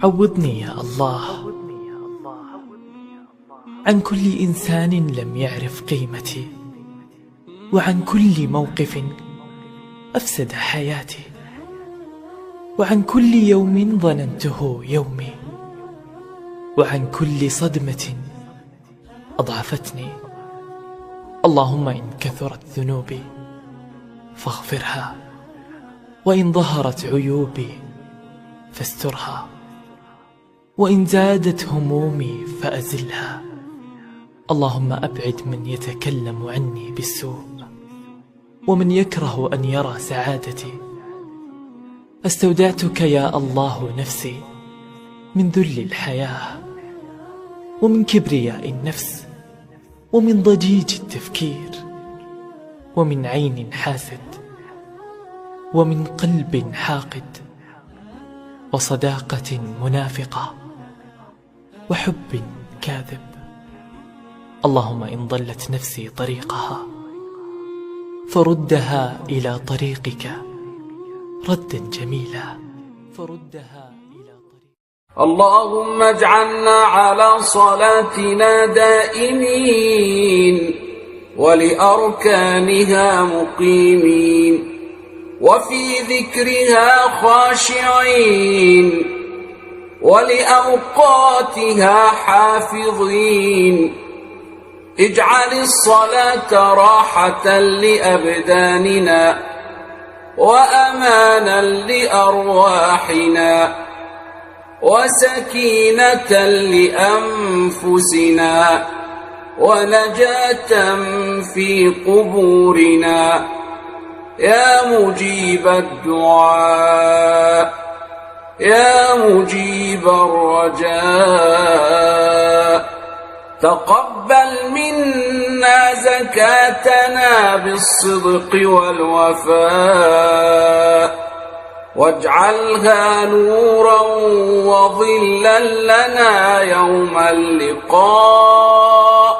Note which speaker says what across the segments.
Speaker 1: عوضني يا الله عن كل إنسان لم يعرف قيمتي، وعن كل موقف أفسد حياتي، وعن كل يوم ظننته يومي، وعن كل صدمة أضعفتني. اللهم إن كثرت ذنوبي فاغفرها، وإن ظهرت عيوبي فاسترها، وإن زادت همومي فأزلها. اللهم أبعد من يتكلم عني بالسوء، ومن يكره أن يرى سعادتي. استودعتك يا الله نفسي من ذل الحياة، ومن كبرياء النفس، ومن ضجيج التفكير، ومن عين حاسد، ومن قلب حاقد، وصداقة منافقة، وحب كاذب. اللهم إن ضلت نفسي طريقها فردها إلى طريقك ردا جميلا، فردها إلى طريقك.
Speaker 2: اللهم اجعلنا على صلاتنا دائمين، ولأركانها مقيمين، وفي ذكرها خاشعين، ولأوقاتها حافظين. اجعل الصلاة راحة لأبداننا وأمانا لأرواحنا وسكينة لأنفسنا ونجاة في قبورنا. يا مجيب الدعاء، يا مجيب الرجاء، تقبل منا زكاتنا بالصدق والوفاء، واجعلها نورا وظلا لنا يوم اللقاء،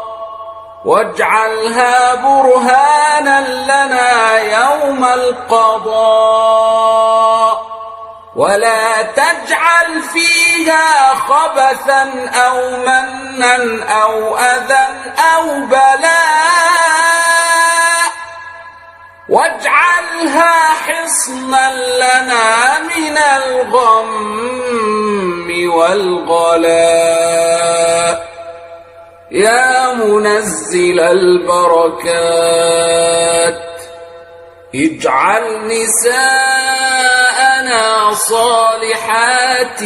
Speaker 2: واجعلها برهانا لنا يوم القضاء، ولا تجعل فيها خبثا أو منا أو أذى أو بلاء، واجعلها حصنا لنا من الغم والغلاء. يا منزل البركات، اجعل نساءنا صالحات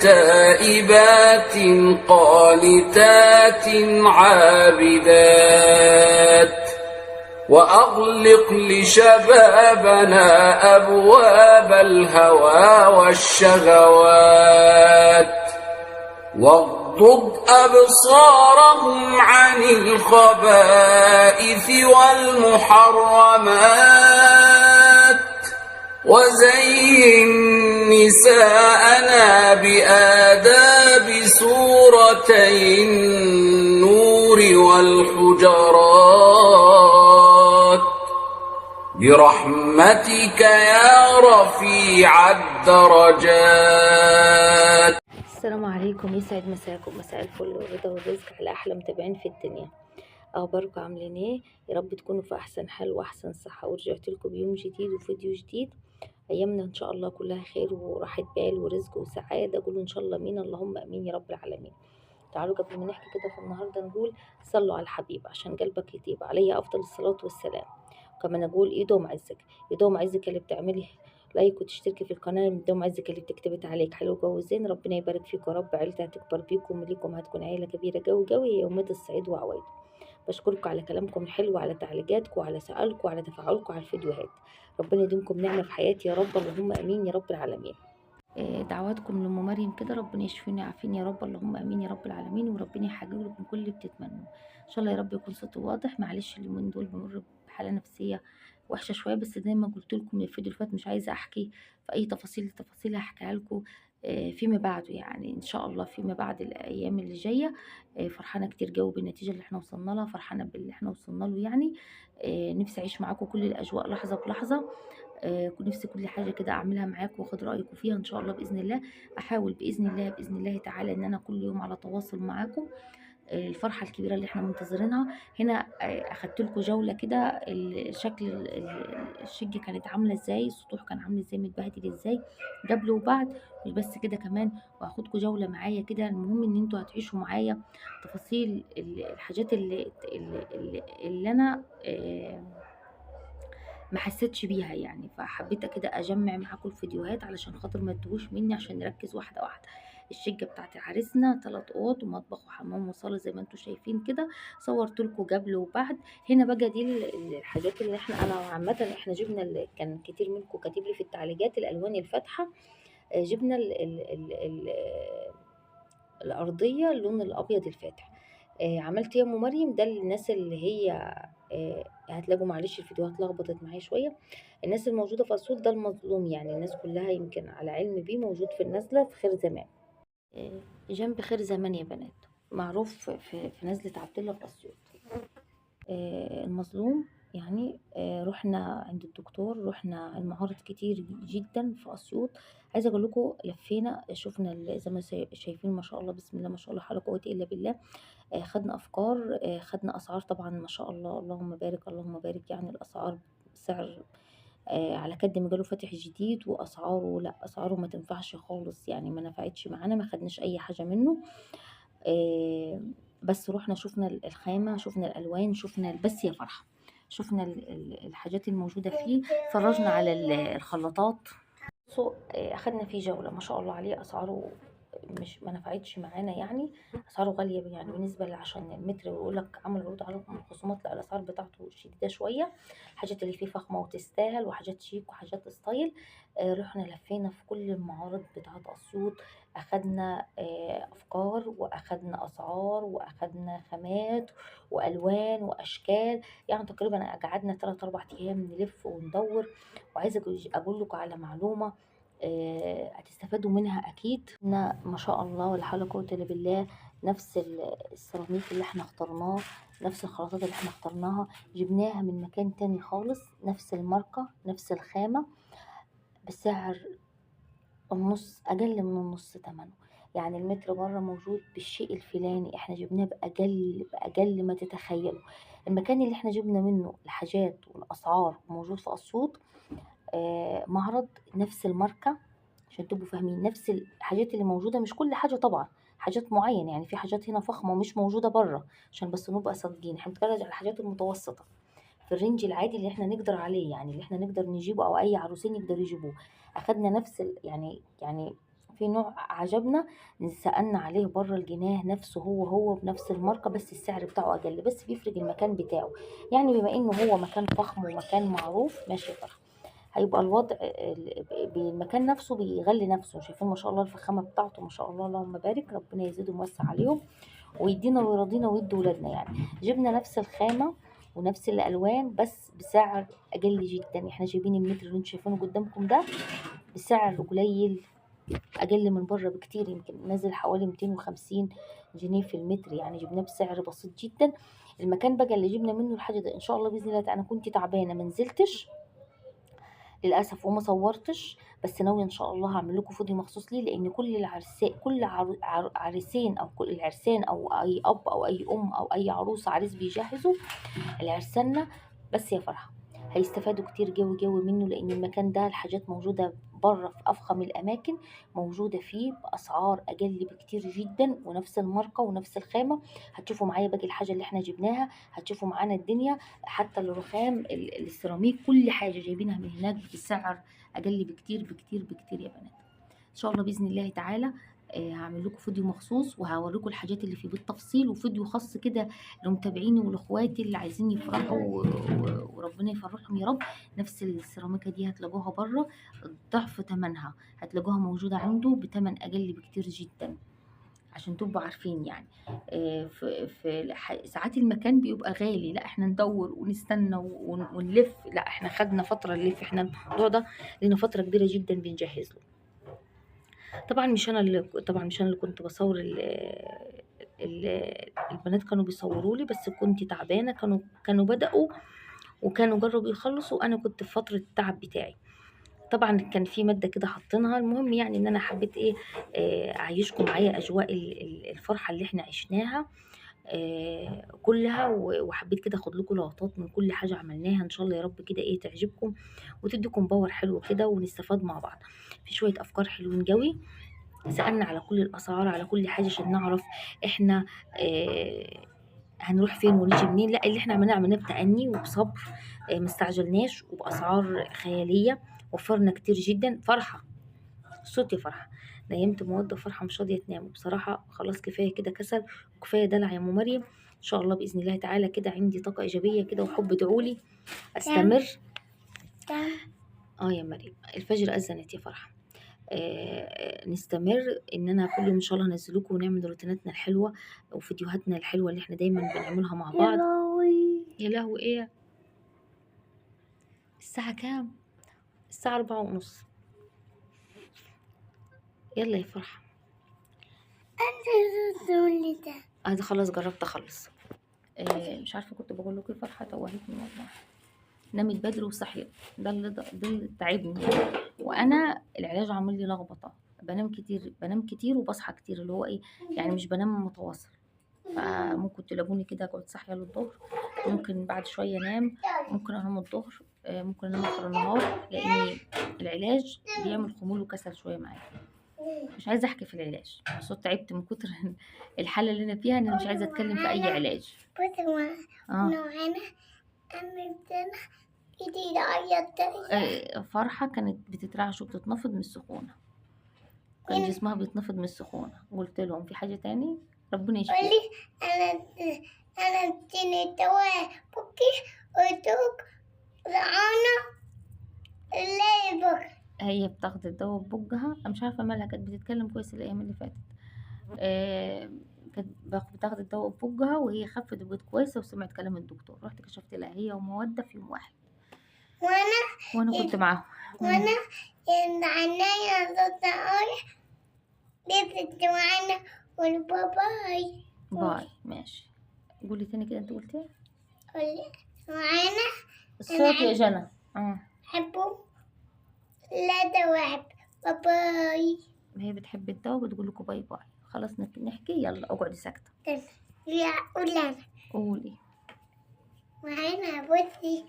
Speaker 2: تائبات قانتات عابدات، وأغلق لشبابنا أبواب الهوى والشهوات، واغضض أبصارهم عن الخبائث والمحرمات، وزين نساءنا بآداب سورتي النور والحجرات، برحمتك يا رفيع الدرجات.
Speaker 3: السلام عليكم، يسعد مساكم، مساء الفل والرضا والرزق على احلى متابعين في الدنيا. اخباركم عاملين ايه؟ يا رب تكونوا في احسن حال واحسن صحه، ورجعت لكم بيوم جديد وفيديو جديد. ايامنا ان شاء الله كلها خير وراحه بال ورزق وسعاده، قولوا ان شاء الله امين، اللهم امين يا رب العالمين. تعالوا قبل ما نحكي كده في النهارده نقول صلوا على الحبيب عشان قلبك يطيب، عليه افضل الصلاه والسلام. وكمان اقول يدوم عزك، يدوم عزك اللي بتعملي لايك وتشتركي في القناه، يدوم عزك اللي بتكتبي تعليق حلو جو زين. ربنا يبارك فيكم يا رب، عيلتها هتكبر بيكم وليكم هتكون عيله كبيره جو جوي يا يومات الصعيد وعوايد. بشكركم على كلامكم الحلو، على تعليقاتكم، على سؤالكم، على تفاعلكم على الفيديوهات. ربنا يديمكم نعمه في حياتي يا رب، اللهم امين يا رب العالمين. دعواتكم لأم مريم كده، ربنا يشفيني ويعافيني يا رب، اللهم امين يا رب العالمين. وربنا يحقق لكم كل اللي بتتمنوه ان شاء الله يا رب. يكون صوتي واضح، معلش اليومين دول بمر بحاله نفسيه وحشه شويه، بس زي ما قلت لكم من الفيديو اللي فات مش عايزه احكي في اي تفاصيل هحكيها لكم فيما بعد، يعني ان شاء الله فيما بعد الايام اللي جايه. فرحانه كتير جو بالنتيجه اللي احنا وصلنا لها، فرحانه باللي احنا وصلنا له يعني. نفسي اعيش معاكم كل الاجواء لحظه بلحظه. كنت نفسي كل حاجه كده اعملها معاكم واخد رايكم فيها ان شاء الله باذن الله. احاول باذن الله تعالى ان انا كل يوم على تواصل معاكم. الفرحة الكبيرة اللي احنا منتظرينها هنا. اخدت لكم جولة كده الشكل الشقة كانت عاملة ازاي، السطوح كان عامل ازاي، متبهدل ازاي قبل وبعد. مش بس كده كمان، وهاخدكم جولة معايا كده. المهم ان انتوا هتعيشوا معايا تفاصيل الحاجات اللي انا ما حسيتش بيها يعني. فحبيت كده اجمع معاكم الفيديوهات علشان خاطر ما تتوهوش مني، عشان نركز واحده واحده. الشقه بتاعت عريسنا 3 اوض ومطبخ وحمام وصاله زي ما انتم شايفين كده. صورت لكم قبل وبعد. هنا بقى دي الحاجات اللي انا عامه احنا جبنا كان كتير منكم كاتب لي في التعليقات الالوان الفاتحه. جبنا الارضيه اللون الابيض الفاتح. عملت يا ام مريم ده للناس اللي هي هتلاقوا معلش الفيديوهات لخبطت معايا شويه. الناس الموجوده في اسيوط ده المظلوم، يعني الناس كلها يمكن على علم بيه، موجود في النزله في خير زمان. جنب خير زمان يا بنات، معروف في نزله عبد الله في اسيوط. المظلوم يعني. رحنا عند الدكتور، رحنا المعارض كتير جدا في اسيوط. عايزه اقول لكم لفينا شفنا زي ما شايفين ما شاء الله بسم الله ما شاء الله حول قوه الا بالله. خدنا افكار، خدنا اسعار طبعا ما شاء الله اللهم بارك اللهم بارك. يعني الاسعار سعر على قد ما جاله فاتح جديد، واسعاره لا اسعاره ما تنفعش خالص يعني، ما نفعتش معانا، ما خدناش اي حاجه منه. بس رحنا شفنا الخامه، شفنا الالوان، شفنا بس يا فرحه شفنا الحاجات الموجوده فيه، فرجنا على الخلاطات. اخدنا فيه جوله ما شاء الله عليه. اسعاره مش ما نفعتش معانا يعني، اسعاره غاليه يعني بالنسبه عشان المتر ويقول لك عمل عروض عليكم خصومات. لا الاسعار بتاعته شديده شويه. حاجات اللي فيه فخمه وتستاهل، وحاجات شيك وحاجات ستايل. رحنا لفينا في كل المعارض بتاعت اسيوط. اخدنا افكار، واخدنا اسعار، واخدنا خامات والوان واشكال. يعني تقريبا قعدنا 3 4 ايام نلف وندور. وعايزه اقول لكم على معلومه هتستفادوا منها اكيد. ما شاء الله ولا حول ولا قوه الا بالله. نفس السيراميك اللي احنا اخترناه، نفس الخلطات اللي احنا اخترناها جبناها من مكان تاني خالص، نفس الماركه نفس الخامه، بسعر النص، اقل من النص ثمنه. يعني المتر بره موجود بالشيء الفلاني، احنا جبناه باقل ما تتخيلوا. المكان اللي احنا جبنا منه الحاجات والاسعار موجود في اسيوط. معرض نفس الماركة، عشان تبقوا فاهمين نفس الحاجات اللي موجودة. مش كل حاجة طبعا، حاجات معينة يعني. في حاجات هنا فخمة ومش موجودة بره، عشان بس نبقى صادقين. احنا بنتكلم على الحاجات المتوسطة في الرينج العادي اللي احنا نقدر عليه، يعني اللي احنا نقدر نجيبه او اي عروسين يقدروا يجيبوه. اخدنا نفس يعني في نوع عجبنا سألنا عليه بره الجناه نفسه، هو بنفس الماركة، بس السعر بتاعه اقل، بس بيفرق المكان بتاعه. يعني بما انه هو مكان فخم ومكان معروف ماشي فرح، هيبقى الوضع بالمكان نفسه بيغلي نفسه. شايفين ما شاء الله الفخامه بتاعته ما شاء الله اللهم بارك. ربنا يزيدهم ويوسع عليهم ويدينا ويرضينا ويدي ولادنا. يعني جبنا نفس الخامه ونفس الالوان بس بسعر اقل جدا. احنا جايبين المتر اللي انتم شايفينه قدامكم ده بسعر قليل، اقل من بره بكتير، يمكن نازل حوالي 250 جنيه في المتر. يعني جبناه بسعر بسيط جدا. المكان بقى اللي جبنا منه الحاجه ده ان شاء الله باذن الله، انا كنت تعبانه ما نزلتش للاسف وما صورتش، بس ناويه ان شاء الله هعمل لكم فيديو مخصوص ليه. لان كل العرسان، كل عريسين او كل العرسان او اي اب او اي ام او اي عروسه عريس بيجهزوا العرسانه بس يا فرحه هيستفادوا كتير جوي منه. لان المكان ده الحاجات موجوده بره في افخم الاماكن، موجوده فيه باسعار اقل بكتير جدا، ونفس الماركه ونفس الخامه. هتشوفوا معايا باقي الحاجه اللي احنا جبناها، هتشوفوا معانا الدنيا حتى الرخام السيراميك كل حاجه جايبينها من هناك بسعر اقل بكتير بكتير بكتير يا بنات. ان شاء الله باذن الله تعالى هعمل لكم فيديو مخصوص وهوريكم الحاجات اللي فيه بالتفصيل، وفيديو خاص كده لمتابعيني ولاخواتي اللي عايزين يفرحوا وربنا يفرحهم يا رب. نفس السيراميكا دي هتلاقوها بره ضعف ثمنها، هتلاقوها موجوده عنده بثمن اقل بكتير جدا، عشان تبقوا عارفين يعني. في ساعات المكان بيبقى غالي، لا احنا ندور ونستنى ونلف. لا احنا خدنا فتره نلف، احنا الموضوع ده لنا فتره كبيره جدا بنجهز له. طبعا مش انا اللي كنت بصور البنات كانوا بيصوروا لي، بس كنت تعبانه. كانوا بدأوا وكانوا جربوا يخلصوا وأنا كنت في فترة التعب بتاعي. طبعا كان في مادة كده حاطينها، المهم يعني ان انا حبيت ايه اعيشكم معايا اجواء الفرحة اللي احنا عشناها كلها، وحبيت كده اخد لكم لقطات من كل حاجة عملناها، ان شاء الله يا رب كده ايه تعجبكم وتديكم باور حلو كده ونستفاد مع بعض. في شوية افكار حلوين قوي، سألنا على كل الاسعار على كل حاجة عشان نعرف احنا هنروح فين ونيجي منين. لا، اللي احنا عملناه بتأني وبصبر، ما استعجلناش وبأسعار خيالية، وفرنا كتير جدا. فرحة صوت يا فرحة، نيمت موظف فرحة مش راضية تنام، وبصراحة خلاص كفاية كده كسل وكفاية دلع يا ام مريم. ان شاء الله بإذن الله تعالى كده عندي طاقة إيجابية كده وحب، ادعولي استمر. يا مريم الفجر أذنت يا فرحة. نستمر ان انا كل يوم ان شاء الله انزلكم ونعمل روتيناتنا الحلوه وفيديوهاتنا الحلوه اللي احنا دايما بنعملها مع بعض. يا لهوي ايه الساعه كام؟ الساعه 4:30. يلا يا فرحه. ده خلاص جربت اخلص. مش عارفه كنت بقول لكم إيه، فرحه توهتني والله. نامت بدري وصحيت، ده اللي تعبني. وانا العلاج عامل لي لخبطه، بنام كتير وبصحى كتير، اللي هو ايه يعني مش بنام متواصل. فممكن تلاقوني كده اقعد صاحيه للظهر، ممكن بعد شويه انام، ممكن انام الظهر، ممكن انام اخر النهار، لان العلاج بيعمل خمول وكسل شويه معايا. مش عايزه احكي في العلاج، صوت تعبت من كتر الحاله اللي انا فيها، ان انا مش عايزه اتكلم في اي علاج. فرحه كانت بتترعش وبتتنفض من السخونه، كان جسمها بيتنفض من السخونه. قلت لهم في حاجه تاني ربنا يشفيها. انا اديني دواء بكي ودوك رعانا الليل بكره. هي بتاخد الدواء ببقها، انا مش عارفه مالها، كانت بتتكلم كويس الايام اللي فاتت. كانت بتاخد الدواء ببقها وهي خفت وبقت كويسه وسمعت كلام الدكتور. رحت كشفت لها هي ومودة في يوم واحد، وانا كنت معاهم. وانا عينيا ضد لبست معانا والباباي. باي ماشي. قولي تاني كده، انت قلتي قولي معانا الصوت يا جنى. حبه لا دواعب. باي. هي بتحب الدواء بتقول لكم باي باي. خلاص نحكي، يلا اقعدي ساكته. يا قولي. قولي معانا بصي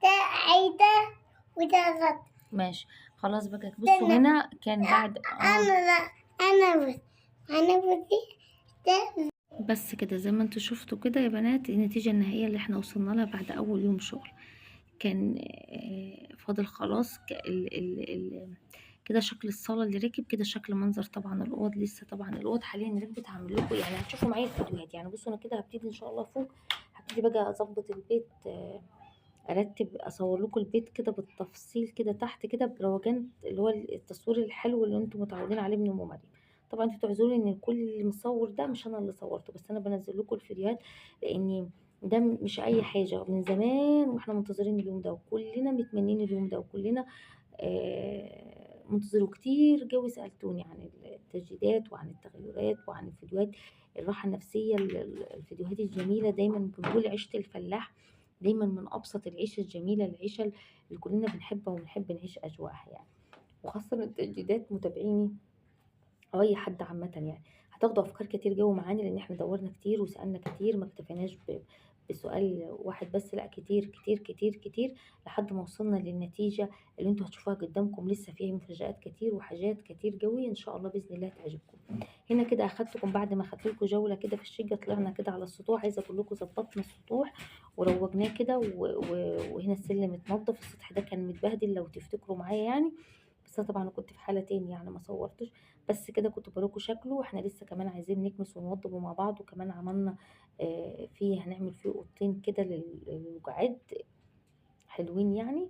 Speaker 3: ده عيدة وده غد. ماشي خلاص بقى. بصوا هنا كان بعد انا بصي ده بس كده زي ما انتوا شفتوا كده يا بنات. النتيجة النهائية اللي احنا وصلنا لها بعد اول يوم شغل كان فاضل خلاص كده شكل الصالة اللي ركب كده، شكل منظر طبعا الأوض لسه. طبعا الأوض حاليا ركبت، هعمل لكم يعني هتشوفوا معايا الفيديوهات. يعني بصوا انا كده هبتدي ان شاء الله فوق، هبتدي بقى اظبط البيت، ارتب اصور لكم البيت كده بالتفصيل كده تحت كده بروجان، اللي هو التصوير الحلو اللي انتم متعودين عليه من ام مريم. طبعا انتوا تعذروني ان كل اللي مصور ده مش انا اللي صورته، بس انا بنزل لكم الفيديوهات لاني ده مش اي حاجه، من زمان واحنا منتظرين اليوم ده وكلنا متمنين اليوم ده وكلنا منتظروا. كتير جوي سألتوني عن التجديدات وعن التغيرات وعن الفيديوهات الراحة النفسية، الفيديوهات الجميلة. دايما بنقول عيشة الفلاح دايما من أبسط العيشة الجميلة، العيشة اللي كلنا بنحبها وبنحب نعيش أجواءها يعني. وخاصة التجديدات متابعيني أو أي حد عامة يعني هتاخدوا أفكار كتير جو معانا، لأن احنا دورنا كتير وسألنا كتير، ما اكتفيناش بسؤال واحد بس، لا كتير كتير كتير كتير لحد ما وصلنا للنتيجة اللي انتوا هتشوفوها قدامكم. لسه فيها مفاجآت كتير وحاجات كتير قوي ان شاء الله باذن الله تعجبكم. هنا كده اخدتكم بعد ما اخدت لكم جوله كده في الشقه، طلعنا كده على السطوح. عايزه اقول لكم ظبطنا السطوح وروجناه كده وهنا السلم اتنضف. السطح ده كان متبهدل لو تفتكروا معايا يعني، بس انا طبعا كنت في حاله تاني يعني ما صورتش، بس كده كنت بروكوا شكله. واحنا لسه كمان عايزين نكنس ونوضبه مع بعض، وكمان عملنا فيه هنعمل فيه اوضتين كده للقعاد حلوين يعني.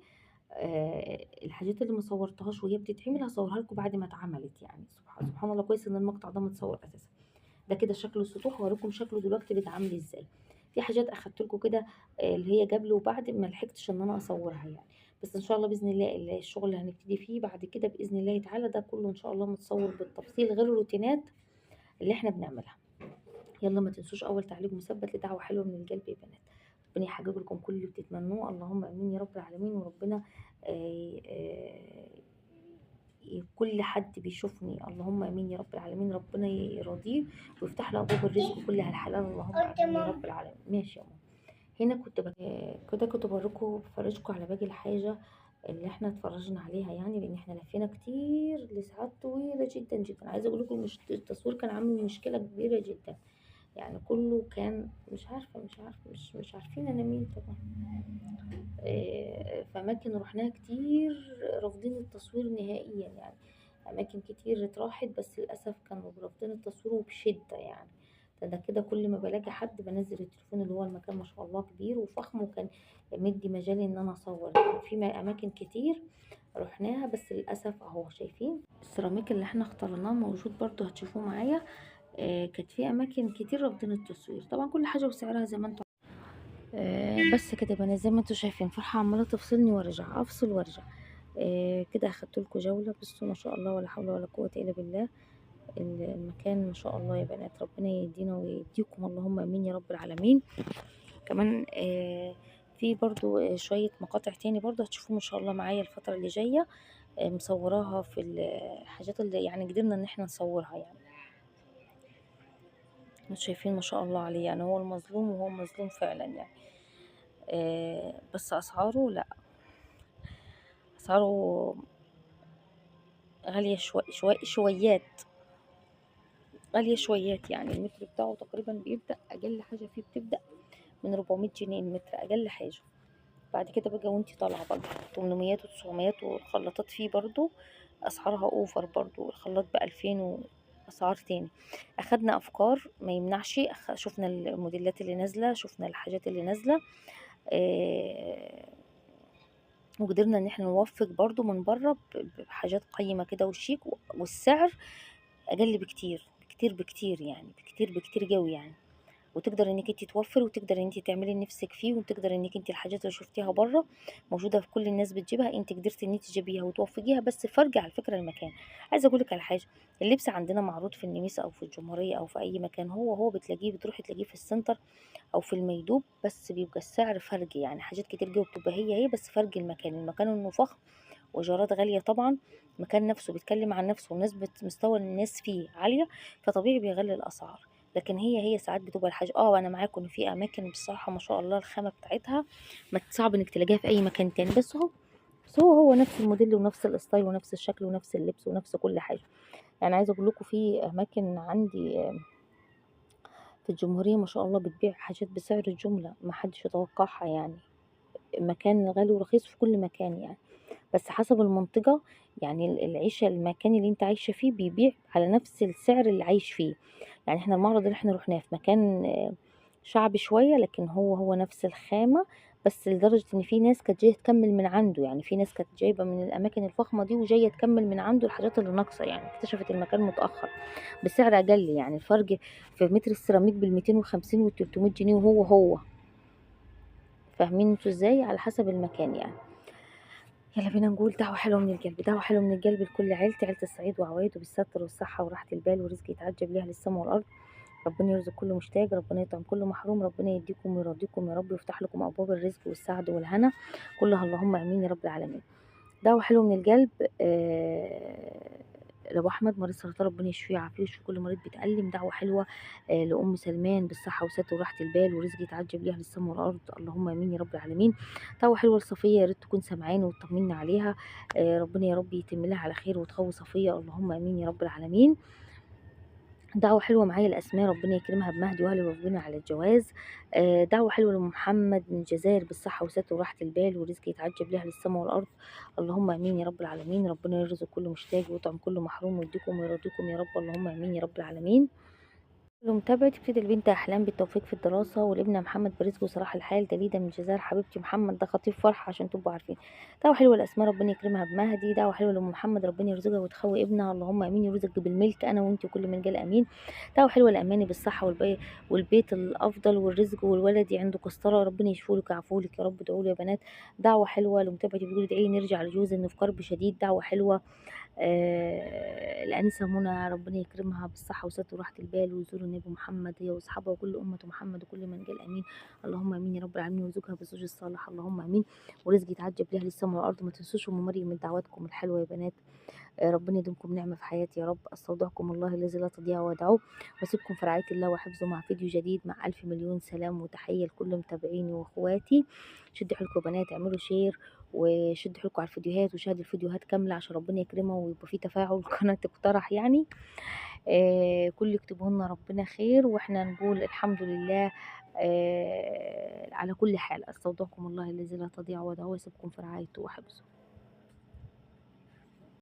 Speaker 3: الحاجات اللي ما صورتهاش وهي بتتعمل هصورها لكم بعد ما اتعملت يعني. سبحان الله كويس ان المقطع ده متصور اساسا. ده كده شكل السطوح، هوريكم شكله دلوقتي بيتعمل ازاي. في حاجات اخدت لكم كده اللي هي قبل وبعد ما لحقتش ان انا اصورها يعني، بس ان شاء الله باذن الله الشغل اللي هنبتدي فيه بعد كده باذن الله تعالى ده كله ان شاء الله متصور بالتفصيل، غير الروتينات اللي احنا بنعملها. يلا ما تنسوش اول تعليق مثبت لدعوه حلوه من القلب يا بنات. ربنا يحقق لكم كل اللي بتتمنوه، اللهم امين يا رب العالمين. وربنا كل حد بيشوفني اللهم امين يا رب العالمين ربنا يرضيه ويفتح له ابواب الرزق كلها الحلال، اللهم امين يا رب العالمين. ماشي يا ماما. هنا كنت بفرجكم على باقي الحاجة اللي احنا اتفرجنا عليها، يعني لان احنا لفينا كتير لساعات طويلة جدا جدا. عايزة اقول لكم التصوير كان عامل مشكلة كبيرة جدا، يعني كله كان مش عارفين انا مين طبعا. في اماكن رحناها كتير رافضين التصوير نهائيا، يعني اماكن كتير اتراحت بس للاسف كانوا رافضين التصوير وبشدة يعني. ده كده كل ما بلاقي حد بنزل التليفون، اللي هو المكان ما شاء الله كبير وفخم وكان مدي مجال ان انا اصور. يعني في اماكن كتير رحناها بس للاسف اهو شايفين السيراميك اللي احنا اخترناه موجود برضو هتشوفوه معايا. كانت في اماكن كتير رافضين التصوير، طبعا كل حاجه وسعرها زي ما انتم. بس كده بقى زي ما انتم شايفين فرحه عماله تفصلني وارجع افصل وارجع. كده اخدت لكم جوله. بصوا ما شاء الله ولا حول ولا قوه الا بالله. المكان ما شاء الله يا بنات ربنا يدينا ويديكم اللهم امين يا رب العالمين. كمان في برضو شويه مقاطع تاني برضو هتشوفوهم ان شاء الله معايا الفتره اللي جايه، مصوراها في الحاجات اللي يعني قدرنا ان احنا نصورها. يعني انتوا شايفين ما شاء الله عليه، يعني هو المظلوم وهو مظلوم فعلا يعني. بس اسعاره لا، اسعاره غالية شويات، غالية شويات. يعني المتر بتاعه تقريبا بيبدأ اقل حاجة فيه بتبدأ من 400 جنيه المتر اقل حاجة. بعد كده بقى وانتي طالعة بقى 800 و900، والخلاطات فيه برضو اسعارها اوفر برضو، الخلاط ب2000 واسعار تاني. اخدنا افكار ما يمنعش، شفنا الموديلات اللي نازلة، شفنا الحاجات اللي نازلة. وقدرنا ان احنا نوفق برضو من بره بحاجات قيمة كده وشيك، والسعر اقل بكتير بكتير بكتير، يعني بكتير قوي يعني. وتقدر انك انت توفر، وتقدر انك تعملي نفسك فيه، وتقدر انك انت الحاجات اللي شفتيها بره موجوده في كل الناس بتجيبها انت قدرتي ان انت تجيبيها وتوفقيها. بس فرق على فكره المكان. عايزه اقول لك على حاجه، اللبس عندنا معروض في النميس او في الجمهوريه او في اي مكان، هو بتروحي تلاقيه في السنتر او في الميدوب، بس بيبقى السعر فرق. يعني حاجات كتير جوه بتبقى هي بس فرق المكان انه فخم وايجارات غاليه طبعا. المكان نفسه بيتكلم عن نفسه ونسبه مستوى الناس فيه عاليه، فطبيعي بيغلي الاسعار. لكن هي ساعات بتبقى الحاجه انا معاكم ان في اماكن بصراحه ما شاء الله الخامه بتاعتها ما صعب انك تلاقيها في اي مكان تاني، بس هو نفس الموديل ونفس الستايل ونفس الشكل ونفس اللبس ونفس كل حاجه. يعني عايزه اقول لكم في اماكن عندي في الجمهوريه ما شاء الله بتبيع حاجات بسعر الجمله ما حدش يتوقعها. يعني مكان غالي ورخيص في كل مكان يعني، بس حسب المنطقة. يعني العيشة المكان اللي انت عايشة فيه بيبيع على نفس السعر اللي عايش فيه. يعني احنا المعرض اللي احنا رحناه في مكان شعبي شوية، لكن هو نفس الخامة. بس لدرجة ان في ناس كانت جاية تكمل من عنده، يعني في ناس كانت جايبة من الاماكن الفخمة دي وجاية تكمل من عنده الحاجات اللي ناقصة، يعني اكتشفت المكان متأخر بسعر اقل. يعني الفرق في متر السيراميك بال250 وال300 جنيه وهو فاهمين انتوا ازاي على حسب المكان يعني. يلا بينا نقول دعوة حلوة من القلب، دعوة حلوة من القلب لكل عيلتي، عيلة الصعيد وعوايده بالستر والصحة وراحة البال ورزق يتعجب ليها للسما والأرض. ربنا يرزق كل مشتاق، ربنا يطعم كل محروم، ربنا يديكم ويرضيكم يا رب، ويفتح لكم أبواب الرزق والسعد والهنا كلها، اللهم آمين يا رب العالمين. دعوة حلوة من القلب لأبو أحمد مريض سرطان، ربنا يشفيه ويعافيه ويشفي كل مريض بيتألم. دعوة حلوة لأم سلمان بالصحة والستر وراحة البال ورزق يتعجب ليها للسما والأرض، اللهم آمين يا رب العالمين. دعوة حلوة لصفية، يا ريت تكون سامعاني وتطمني عليها. ربنا يا رب يتم لها على خير وتقوي صفية، اللهم آمين يا رب العالمين. دعوة حلوة معايا لأسماء، ربنا يكرمها بمهدي وأهله ويرزقنا على الجواز. دعوة حلوة لمحمد من الجزائر بالصحة والستر وراحة البال ورزق يتعجب لها للسما والأرض، اللهم آمين يا رب العالمين. ربنا يرزق كل مشتاق ويطعم كل محروم ويديكم ويرضيكم يا رب، اللهم آمين يا رب العالمين. لمتابعة تبتدي البنت أحلام بالتوفيق في الدراسة، والابن محمد برزق وصلاح الحال. دليدة من الجزائر حبيبتي محمد ده خطيب فرحة عشان تبقوا عارفين. دعوة حلوة لأسماء، ربنا يكرمها بمهدي. دعوة حلوة لأم محمد، ربنا يرزقها وتخوي ابنها، اللهم آمين. يرزق بالملك أنا وأنت وكل من قال آمين. دعوة حلوة لأماني بالصحة والبيت الأفضل والرزق والولد عنده قسطرة، ربنا يشفولك ويعافولك يا رب، ادعوا له يا بنات. دعوة حلوة لمتابعة بتقول ادعي نرجع لجوز إنه في كرب شديد. دعوة حلوة الأنسة منى، ربنا يكرمها بالصحة والستر وراحة البال ويزور النبي محمد هي واصحابها وكل امه محمد وكل من قال امين. اللهم امين يا رب العالمين. وزوجها بالزوج الصالح اللهم امين. ورزق يتعجب لها للسماء والارض. ما تنسوش ام مريم من دعواتكم الحلوه يا بنات. ربنا يديمكم نعمه في حياتي يا رب. استودعكم الله الذي لا تضيع ودعوه. واسيبكم في رعايه الله وحفظه مع فيديو جديد مع الف مليون سلام وتحيه لكل متابعيني واخواتي. شدوا حيلكم يا بنات، اعملوا شير وشدوا حيلكم على الفيديوهات وشاهدوا الفيديوهات كامله عشان ربنا يكرمها ويبقى في تفاعل القناه تقترح يعني. كل يكتبه لنا ربنا خير واحنا نقول الحمد لله. على كل حال استودعكم الله الذي لا تضيع ودعوه. واسيبكم في رعايته وحفظه.